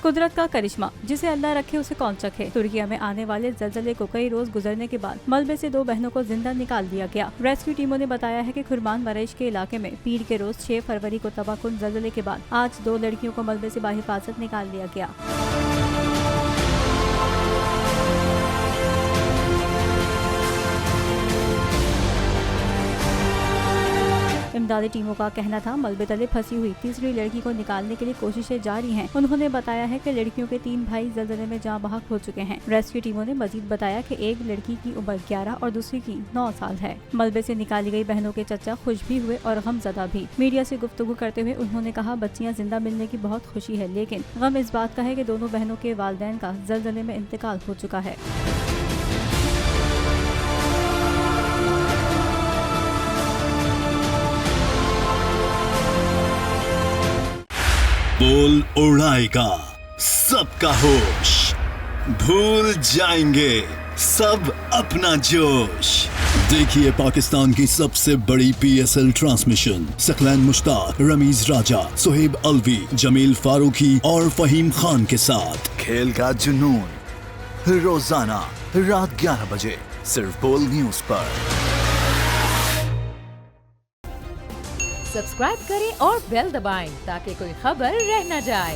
कुदरत का करिश्मा, जिसे अल्लाह रखे उसे कौन चखे। तुर्किया में आने वाले ज़लज़ले को कई रोज गुजरने के बाद मलबे से 2 बहनों को जिंदा निकाल दिया गया। रेस्क्यू टीमों ने बताया है कि खुरमान मरेश के इलाके में पीर के रोज 6 फरवरी को तबाहकुन ज़लज़ले के बाद आज 2 लड़कियों को मलबे से बाहिफाजत निकाल लिया गया। इमदादी टीमों का कहना था मलबे तले फंसी हुई तीसरी लड़की को निकालने के लिए कोशिशें जारी हैं। उन्होंने बताया है कि लड़कियों के 3 भाई ज़लज़ले में जाँ बहक हो चुके हैं। रेस्क्यू टीमों ने मजीद बताया कि एक लड़की की उम्र 11 और दूसरी की 9 साल है। मलबे से निकाली गई बहनों के चचा खुश भी हुए और गमज़दा भी। मीडिया से गुफ्तगू करते हुए उन्होंने कहा, बच्चियाँ जिंदा मिलने की बहुत खुशी है, लेकिन गम इस बात का है कि दोनों बहनों के वालिदैन का ज़लज़ले में इंतकाल हो चुका है। बोल उड़ाएगा सबका होश, भूल जाएंगे सब अपना जोश। देखिए पाकिस्तान की सबसे बड़ी PSL ट्रांसमिशन सकलैन मुश्ताक, रमीज राजा, सुहेब अलवी, जमील फारूकी और फहीम खान के साथ खेल का जुनून रोजाना रात 11 बजे सिर्फ बोल न्यूज पर। सब्सक्राइब करें और बेल दबाएं ताकि कोई खबर रह न जाए।